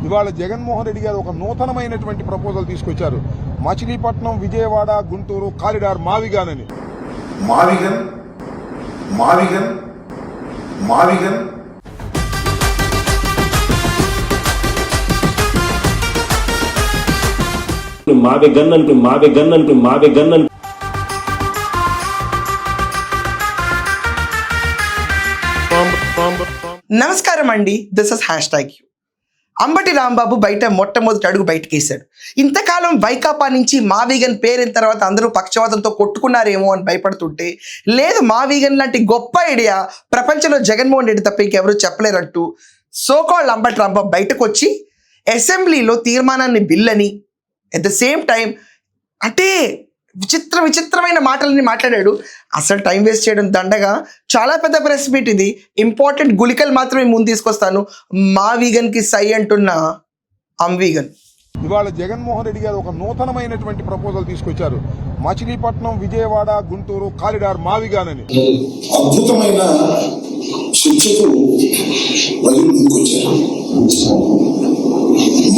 ఇవాళ జగన్మోహన్ రెడ్డి గారు ఒక నూతనమైనటువంటి ప్రపోజల్ తీసుకొచ్చారు. మచిలీపట్నం, విజయవాడ, గుంటూరు కారిడార్ మావిగానని. మావిగన్ మావిగన్ మావిగన్ మావిగన్ అంటే మావిగన్ అంటే మావిగన్ అంటే నమస్కారం అండి, దిస్ ఇస్ #. అంబటి రాంబాబు బయట మొట్టమొదటి అడుగు బయటకేశాడు. ఇంతకాలం వైకాపా నుంచి మావిగన్ పేరిన తర్వాత అందరూ పక్షవాతంతో కొట్టుకున్నారేమో అని భయపడుతుంటే, లేదు మావిగన్ లాంటి గొప్ప ఐడియా ప్రపంచంలో జగన్మోహన్ రెడ్డి తప్ప ఇంకెవరూ చెప్పలేరంటూ సోకాల్డ్ అంబటి రాంబాబు బయటకు వచ్చి అసెంబ్లీలో తీర్మానాన్ని బిల్లని అట్ ద సేమ్ టైం అంటే విచిత్రమైన మాటలని మాట్లాడాడు. అసలు టైం వేస్ట్ చేయడం దండగా చాలా పెద్ద ప్రెస్ మీట్ ఇది. ఇంపార్టెంట్ గుళికలు మాత్రమే ముందు తీసుకొస్తాను. మా వీగన్కి సై అంటున్న అంవీగన్. ఇవాళ జగన్మోహన్ రెడ్డి గారు ఒక నూతనమైనటువంటి ప్రపోజల్ తీసుకొచ్చారు. మచిలీపట్నం, విజయవాడ, గుంటూరు కారిడార్ మావిగానని. అద్భుతమైన చర్చకు ప్రజలు ముందుకొచ్చారు.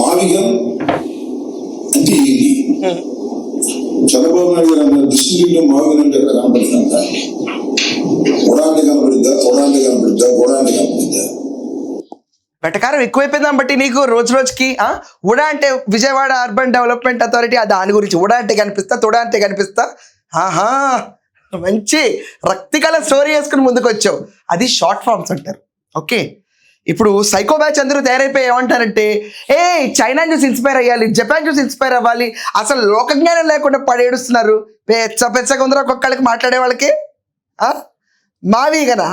మావిగన్ అంటే ఏంటి? చంద్రబాబు నాయుడు గారు అన్న డిస్ట్రిక్ట్లో మావిగన్ అంటే ఎక్కడ కనపడుతుందంట? గోడాంటి కనపడుద్దా, తొడాంటి కనపడుద్దా, గోడాంటి కనపడుద్దా? వెటకారం ఎక్కువైపోయిందాం బట్టి నీకు రోజు రోజుకి. ఉడా అంటే విజయవాడ అర్బన్ డెవలప్మెంట్ అథారిటీ, దాని గురించి ఉడా అంటే కనిపిస్తా, తొడా అంటే కనిపిస్తా. ఆహా, మంచి రక్తికల స్టోరీ వేసుకుని ముందుకు వచ్చావు. అది షార్ట్ ఫార్మ్స్ అంటారు. ఓకే, ఇప్పుడు సైకో బ్యాచ్ అందరూ తయారైపోయి ఏమంటారంటే, చైనా చూసి ఇన్స్పైర్ అయ్యాలి, జపాన్ చూసి ఇన్స్పైర్ అవ్వాలి. అసలు లోకజ్ఞానం లేకుండా పడేడుస్తున్నారు. పెచ్చగా ఉందరూ ఒక్కొక్కళ్ళకి మాట్లాడే వాళ్ళకి. మావిగనా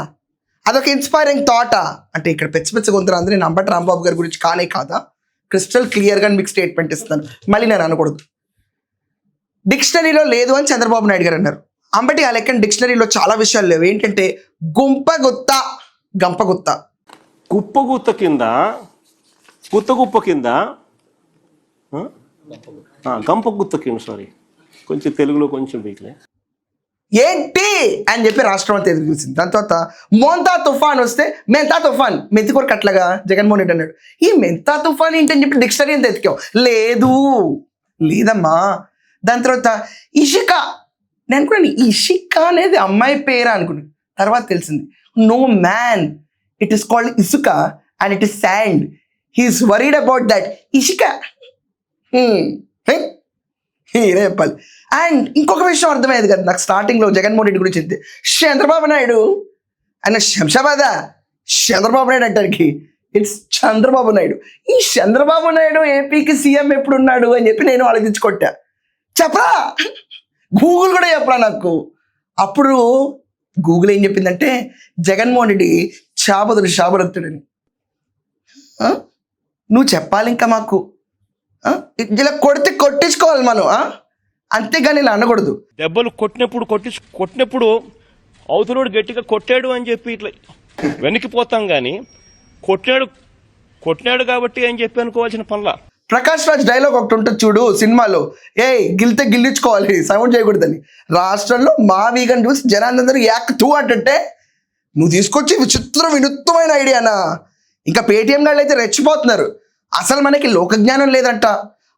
అదొక ఇన్స్పైరింగ్ థాటా అంటే ఇక్కడ పెచ్చగా ఉందరూ అందరూ నేను అంబటి రాంబాబు గారి గురించి కానే కాదా, క్రిస్టల్ క్లియర్గా మీకు స్టేట్మెంట్ ఇస్తాను. మళ్ళీ నేను అనకూడదు. డిక్షనరీలో లేదు అని చంద్రబాబు నాయుడు గారు అన్నారు. అంబటి ఆ లెక్కన డిక్షనరీలో చాలా విషయాలు లేవు. ఏంటంటే గుంపగుత్త, గంపగుత్త, కుప్పగుత్త కింద, గుత్త కింద, గంపగుత్త కింద, సారీ కొంచెం తెలుగులో కొంచెం వీక్లే, ఏంటి అని చెప్పి రాష్ట్రం అంతా ఎదురు చూసింది. దాని తర్వాత మోంతా తుఫాన్ వస్తే మెంతా తుఫాన్, మెంతికూర కట్లగా జగన్మోహన్ రెడ్డి అన్నాడు. ఈ మెంతా తుఫాన్ ఏంటని చెప్పి డిక్షనరీ అంతా ఎతికావు, లేదమ్మా. దాని తర్వాత ఇషిక, నేను అనుకున్నాను ఇషిక అనేది అమ్మాయి పేరా అనుకున్నాను. తర్వాత తెలిసింది no man, it is called ఇసుక and it is sand. He is worried about that ఇషిక. ఇదే చెప్పాలి. అండ్ ఇంకొక విషయం అర్థమయ్యేది కదా నాకు స్టార్టింగ్లో జగన్మోహన్ రెడ్డి గురించి చెప్తే, చంద్రబాబు నాయుడు ఆయన శంషాబాదా, చంద్రబాబు నాయుడు అంటానికి ఇట్స్ చంద్రబాబు నాయుడు. ఈ చంద్రబాబు నాయుడు ఏపీకి సీఎం ఎప్పుడున్నాడు అని చెప్పి నేను ఆలోచించుకొట్టా. చెప్పరా, గూగుల్ కూడా చెప్పరా నాకు. అప్పుడు గూగుల్ ఏం చెప్పిందంటే జగన్మోహన్ రెడ్డి శాబదుడుతాడని. నువ్వు చెప్పాలి ఇంకా మాకు. ఇలా కొట్టించుకోవాలి మనం, అంతేగాని ఇలా అనకూడదు. దెబ్బలు కొట్టినప్పుడు అవతలోడు గట్టిగా కొట్టాడు అని చెప్పి ఇట్లా వెనక్కిపోతాం కానీ కొట్టినాడు కాబట్టి అని చెప్పి అనుకోవాల్సిన పనుల. ప్రకాష్ రాజ్ డైలాగ్ ఒకటి ఉంటుంది చూడు సినిమాలో, గిల్తే గిల్లించుకోవాలి, సౌండ్ చేయకూడదని. రాష్ట్రంలో మా వీగన్ చూసి జనాలందరూ యాక్ అంటే నువ్వు తీసుకొచ్చి వినూత్నమైన ఐడియానా. ఇంకా పేటీఎం గాళ్ళు అయితే రెచ్చిపోతున్నారు. అసలు మనకి లోకజ్ఞానం లేదంట.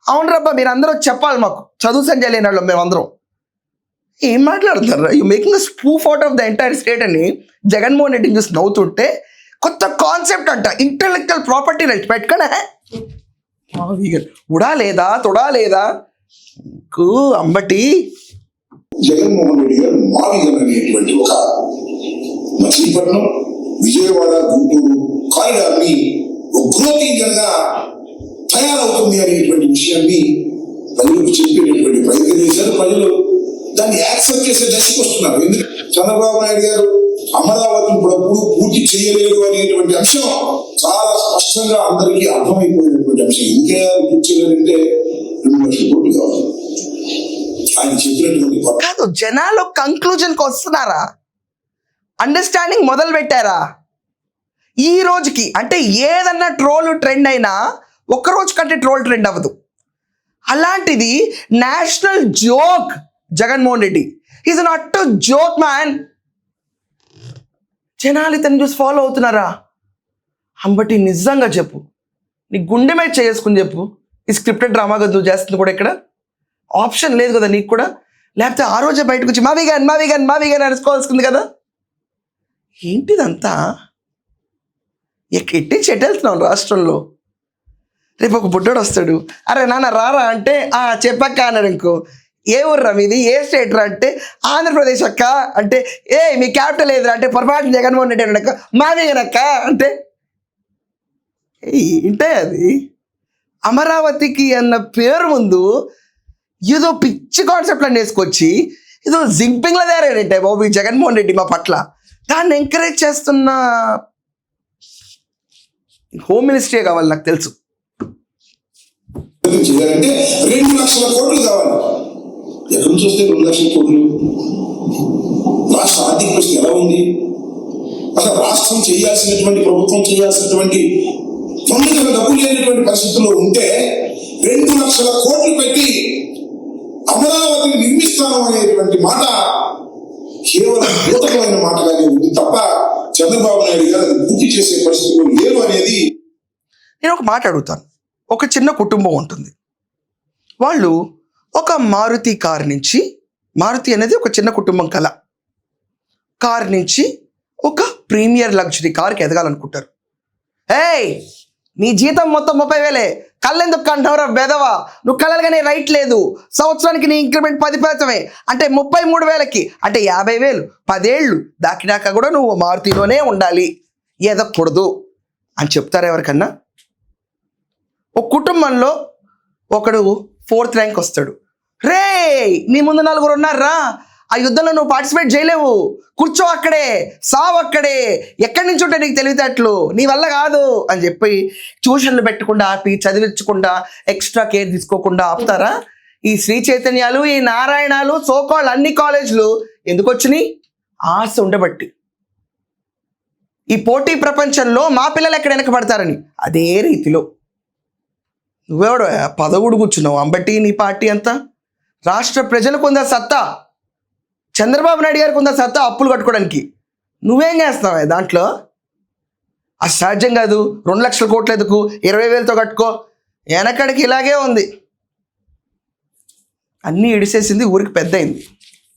అవును రబ్బా, మీరు అందరూ చెప్పాలి మాకు, చదువు సంజయ్ లేని వాళ్ళం మేమందరం. ఏం మాట్లాడుతున్నారు? You making a spoof out of the entire state అని జగన్మోహన్ రెడ్డిని చూసి నవ్వుతుంటే కొత్త కాన్సెప్ట్ అంట, ఇంటెలెక్చువల్ ప్రాపర్టీ రైట్ పెట్టుకునే ఉడా లేదా తొడా లేదా అంబటి. జగన్మోహన్ రెడ్డి గారు మావిగన్ అనేటువంటి ఒక మచిలీపట్నం, విజయవాడ, గుంటూరు కారిడార్ని ఉగ్రోతీయంగా తయారవుతుంది అనేటువంటి విషయాన్ని ప్రజలకు చెప్పేటటువంటి ప్రయత్నం చేశారు. ప్రజలు దాన్ని యాక్సెప్ట్ చేసే దశకు వస్తున్నారు. ఎందుకంటే చంద్రబాబు నాయుడు గారు అమరావతి ఇప్పుడు పూర్తి చేయలేరు అనేటువంటి అంశం చాలా స్పష్టంగా అందరికీ అర్థమైపోయినటువంటి అంశం. ఇంకే పూర్తి చేయలేదంటే 2 లక్షల కోట్లు కావాలి. ఆయన చెప్పినటువంటి కాదు, జనాలు కంక్లూజన్కి వస్తున్నారా, అండర్స్టాండింగ్ మొదలు పెట్టారా? ఈ రోజుకి అంటే ఏదన్నా ట్రోల్ ట్రెండ్ అయినా ఒక్కరోజు కంటే ట్రోల్ ట్రెండ్ అవ్వదు. అలాంటిది national joke Jaganmohan Reddy. Is not to joke man. జనాలు ఇతను చూసి ఫాలో అవుతున్నారా? అంబటి నిజంగా చెప్పు, నీ గుండె మీద చేసుకుని చెప్పు, ఈ స్క్రిప్టెడ్ డ్రామా కదా నువ్వు చేస్తుంది కూడా. ఇక్కడ ఆప్షన్ లేదు కదా నీకు కూడా. లేకపోతే ఆ రోజే బయటకు వచ్చి మావిగాన్ అనుకోవాల్సింది కదా. ఏంటిదంతా? ఎట్టి చెట్టెళ్తున్నావు రాష్ట్రంలో. రేపు ఒక బుడ్డోడు వస్తాడు, అరే నాన్న రారా అంటే చెప్పక్క అన్నాడు. ఇంకో ఏ ఊర్రా మీది, ఏ స్టేట్ రా అంటే ఆంధ్రప్రదేశ్ అక్క అంటే, మీ క్యాపిటల్ ఏదిరా అంటే పొరపాటు జగన్మోహన్ రెడ్డి అన్నాడక్క, మావిగానక్క అంటే. ఏంటే అది? అమరావతికి అన్న పేరు ముందు ఏదో పిచ్చి కాన్సెప్ట్లను వేసుకొచ్చి ఏదో జింపింగ్లో తయారైనట్టే బాబు ఈ జగన్మోహన్ రెడ్డి మా పట్ల. దాన్ని ఎంకరేజ్ చేస్తున్న హోమ్ మినిస్ట్రీ కావాలి నాకు తెలుసు. చేయాలంటే 2 లక్షల కోట్లు కావాలి. ఎక్కడి నుంచి వస్తే 2 లక్షల కోట్లు? రాష్ట్ర ఆర్థిక పరిస్థితి ఎలా ఉంది? అసలు రాష్ట్రం చేయాల్సినటువంటి, ప్రభుత్వం చేయాల్సినటువంటి తొమ్మిది డబ్బు లేనటువంటి పరిస్థితుల్లో ఉంటే 2 లక్షల కోట్లు పెట్టి అమరావతిని నిర్మిస్తాను అనేటువంటి మాట కేవలం భూతకమైన మాటగానే ఉంది తప్ప చంద్రబాబు నాయుడు గారు అది పూర్తి చేసే పరిస్థితులు లేరు అనేది. నేను ఒక మాట అడుగుతాను. ఒక చిన్న కుటుంబం ఉంటుంది, వాళ్ళు ఒక మారుతి కార్ నుంచి, మారుతి అనేది ఒక చిన్న కుటుంబం కల, కార్ నుంచి ఒక ప్రీమియర్ లగ్జరీ కార్కి ఎదగాలనుకుంటారు. నీ జీతం మొత్తం 30,000, కళ్ళెందుకు కంటావురా బెదవా, నువ్వు కలలుగానే రైట్ లేదు, సంవత్సరానికి నీ ఇంక్రిమెంట్ 10% అంటే 33,000కి అంటే 50,000, 10 ఏళ్ళు దాకినాక కూడా నువ్వు మారుతిలోనే ఉండాలి, ఎదగకూడదు అని చెప్తారు ఎవరికన్నా? ఒక కుటుంబంలో ఒకడు 4th ర్యాంక్ వస్తాడు. రే నీ ముందు 4 ఉన్నారా, ఆ యుద్ధంలో నువ్వు పార్టిసిపేట్ చేయలేవు, కూర్చో అక్కడే, సావు అక్కడే, ఎక్కడి నుంచి ఉంటే నీకు తెలివితేటలు, నీ వల్ల కాదు అని చెప్పి ట్యూషన్లు పెట్టకుండా ఆపి, చదివించకుండా, ఎక్స్ట్రా కేర్ తీసుకోకుండా ఆపుతారా? ఈ శ్రీ చైతన్యాలు, ఈ నారాయణాలు, సోకాళ్ళు అన్ని కాలేజీలు ఎందుకు వచ్చినాయి? ఆశ ఉండబట్టి. ఈ పోటీ ప్రపంచంలో మా పిల్లలు ఎక్కడ వెనకబడతారని. అదే రీతిలో నువ్వెవడు పదవుడు కూర్చున్నావు అంబటి, నీ పార్టీ అంతా. రాష్ట్ర ప్రజలకు ఉందా సత్తా, చంద్రబాబు నాయుడు గారికి ఉందా సత్తా అప్పులు కట్టుకోవడానికి. నువ్వేం చేస్తావా దాంట్లో? అసాధ్యం కాదు. 2 లక్షల కోట్లు ఎదుకు, 20,000తో కట్టుకో. వెనకడికి ఇలాగే ఉంది, అన్నీ ఇడిసేసింది, ఊరికి పెద్ద అయింది.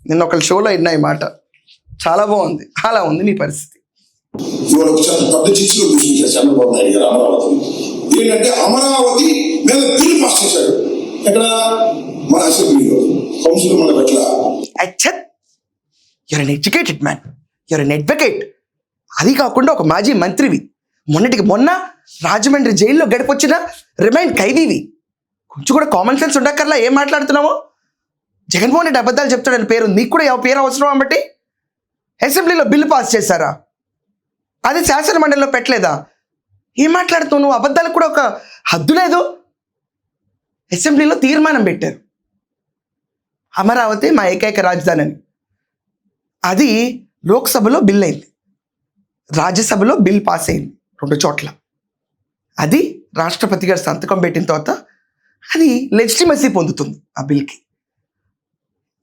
నిన్న ఒక షోలో విన్నా ఈ మాట, చాలా బాగుంది. అలా ఉంది నీ పరిస్థితి. ఇవాళ ఒకసారి పెద్ద చర్చలో చూసించారు చంద్రబాబు నాయుడు గారు అమరావతి. ఏంటంటే అమరావతి మీద బిల్లు పాస్ చేశాడు. ఎక్కడ? మన అసెంబ్లీలో, కౌన్సిల్ మన పట్ల. You are an educated man, you are an advocate. అది కాకుండా ఒక మాజీ మంత్రివి, మొన్నటికి మొన్న రాజమండ్రి జైల్లో గడిపొచ్చిన రిమైండ్ ఖైదీవి. కొంచెం కూడా కామన్ సెన్స్ ఉండక్కర్లా ఏం మాట్లాడుతున్నావో. జగన్మోహన్ రెడ్డి అబద్ధాలు చెప్తాడని పేరు, నీకు కూడా పేరు అవసరం బట్టి అసెంబ్లీలో బిల్లు పాస్ చేశారా? అది శాసన మండలిలో పెట్టలేదా? ఏం మాట్లాడుతావు నువ్వు? అబద్ధాలకు కూడా ఒక హద్దు లేదు. అసెంబ్లీలో తీర్మానం పెట్టారు, అమరావతి మా ఏకైక రాజధాని అని. అది లోక్సభలో బిల్ అయింది, రాజ్యసభలో బిల్ పాస్ అయింది 2 చోట్ల. అది రాష్ట్రపతి గారు సంతకం పెట్టిన తర్వాత అది లెజిటిమసీ పొందుతుంది ఆ బిల్కి.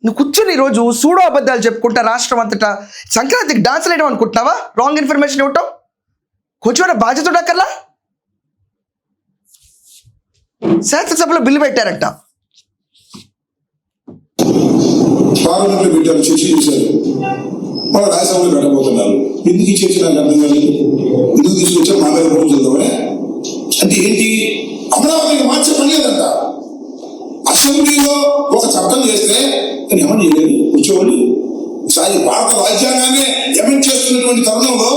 నువ్వు కూర్చొని ఈరోజు సూడో అబద్ధాలు చెప్పుకుంటా రాష్ట్రం అంతటా సంక్రాంతికి డాన్స్ వేయడం అనుకుంటున్నావా? రాంగ్ ఇన్ఫర్మేషన్ ఇవ్వటం. కొంచెం బాధ్యత ఉండక్కర్లా. శాసనసభలో బిల్లు పెట్టారంట, పార్లమెంట్లో పెట్టారు, చర్చ చేశారు, మన రాజ్యసభలో పెట్టబోతున్నారు. ఎందుకు ఈ చర్చ నాకు అర్థం కాలేదు. ఎందుకు తీసుకొచ్చారు? మా మీద పోతుందామనే. అంటే ఏంటి? అమరావతిని మార్చే పని లేదంట. అసెంబ్లీలో ఒక చట్టం చేస్తే నేను ఏమని చేయలేదు, కూర్చోవాలి. ఒకసారి భారత రాజ్యాంగాన్ని ఎమెండ్ చేస్తున్నటువంటి తరుణంలో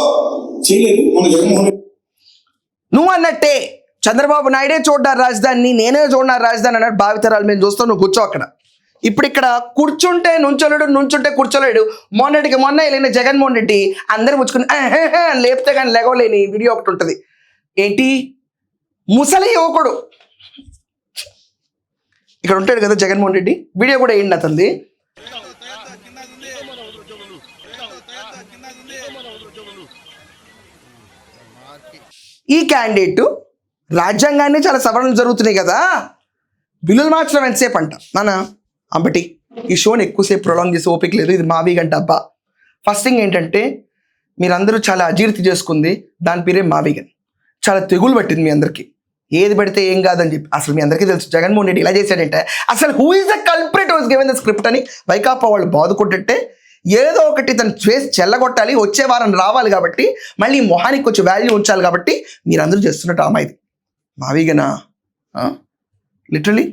చేయలేదు మన జగన్మోహన్ రెడ్డి. నువ్వు అన్నట్టే చంద్రబాబు నాయుడే చూడ్డారు రాజధానిని, నేనే చూడన్నారు రాజధాని అన్నట్టు భావితరాలు మేము చూస్తాం. నువ్వు కూర్చో అక్కడ. ఇప్పుడు ఇక్కడ కూర్చుంటే నుంచోలేడు, నుంచుంటే కూర్చోలేడు. మొన్నటికి మొన్న వెళ్ళిన జగన్మోహన్ రెడ్డి అందరు ముచ్చుకుని లేపితే కానీ లెగవలేని వీడియో ఒకటి ఉంటుంది. ఏంటి? ముసలి యువకుడు ఇక్కడ ఉంటాడు కదా జగన్మోహన్ రెడ్డి, వీడియో కూడా ఏంటి అతనిది. ఈ క్యాండిడేట్ రాజ్యాంగాన్ని చాలా సవరణలు జరుగుతున్నాయి కదా, బిల్లులు మార్చడం ఎంతసేపు అంట. నాన్న అంబటి ఈ షోని ఎక్కువసేపు ప్రొలాంగ్ చేసి ఓపిక లేదు, ఇది మావి గంట అబ్బా. ఫస్ట్ థింగ్ ఏంటంటే మీరందరూ చాలా అజీర్తి చేసుకుంది, దాని పేరే మావిగన్. చాలా తెగులు పట్టింది మీ అందరికీ. ఏది పడితే ఏం కాదని చెప్పి. అసలు మీ అందరికీ తెలుసు జగన్మోహన్ రెడ్డి ఇలా చేశాడంటే అసలు who is the culprit was given the script అని వైకాపా వాళ్ళు బాదుకుంటుంటే ఏదో ఒకటి తను చేసి చెల్లగొట్టాలి, వచ్చే వారం రావాలి కాబట్టి మళ్ళీ మొహానికి కొంచెం వాల్యూ ఉంచాలి కాబట్టి మీరందరూ చేస్తున్న డ్రామా ఇది. మావిగనా లిటరలీ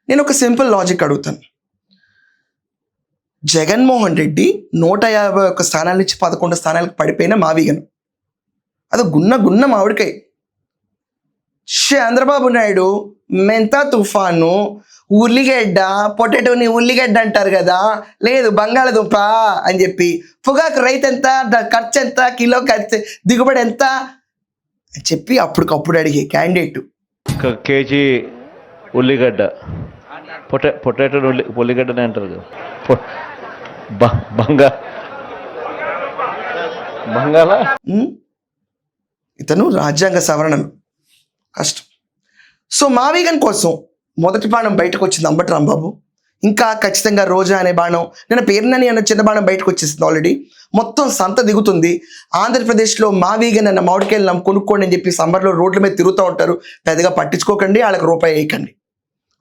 నేను ఒక సింపుల్ లాజిక్ అడుగుతాను. జగన్మోహన్ రెడ్డి 151 స్థానాల నుంచి 11 స్థానాలకు పడిపోయిన మావిగను, అది గున్న మామిడికాయ. చంద్రబాబు నాయుడు మెంతా తుఫాను, ఉల్లిగడ్డ, పొటాటోని ఉల్లిగడ్డ అంటారు కదా, లేదు బంగాళదుంప అని చెప్పి, పొగాకు రైతు ఎంత, ఖర్చు ఎంత, కిలో ఖర్చు దిగుబడి ఎంత అని చెప్పి అప్పటికప్పుడు అడిగే క్యాండిడేట్ కేజీ ఉల్లిగడ్డ పొటాటో ఉల్లిగడ్డనే అంటారు కదా, బంగాళ. ఇతను రాజ్యాంగ సవరణలు కష్టం. సో మావిగన్ కోసం మొదటి బాణం బయటకు వచ్చింది అంబటి రాంబాబు. ఇంకా ఖచ్చితంగా రోజా అనే బాణం, నేను పేరునని అన్న చిన్న బాణం బయటకు వచ్చేసింది ఆల్రెడీ. మొత్తం సంత దిగుతుంది. ఆంధ్రప్రదేశ్లో మావిగన్ అన్న మామిడికాయలు కొనుక్కోండి అని చెప్పి సమ్మర్లో రోడ్ల మీద తిరుగుతూ ఉంటారు. పెద్దగా పట్టించుకోకండి, వాళ్ళకి రూపాయి వేయకండి.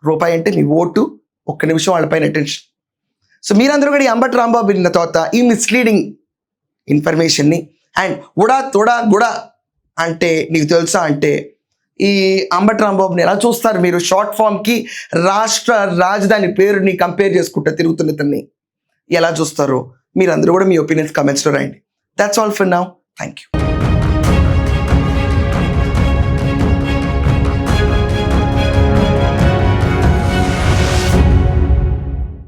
రూపాయి అంటే మీ ఓటు, ఒక్క నిమిషం వాళ్ళపైన అటెన్షన్. సో మీరందరూ కూడా ఈ అంబటి రాంబాబు విన్న తర్వాత ఈ మిస్లీడింగ్ ఇన్ఫర్మేషన్ని అండ్ ఉడా తొడా గుడా అంటే నీకు తెలుసా అంటే ఈ అంబటి రాంబాబుని ఎలా చూస్తారు మీరు? షార్ట్ ఫామ్కి రాష్ట్ర రాజధాని పేరుని కంపేర్ చేసుకుంటూ తిరుగుతున్న ఇతన్ని ఎలా చూస్తారో మీరందరూ కూడా మీ ఒపీనియన్స్ కమెంట్స్లో రాయండి. That's all for now. Thank you.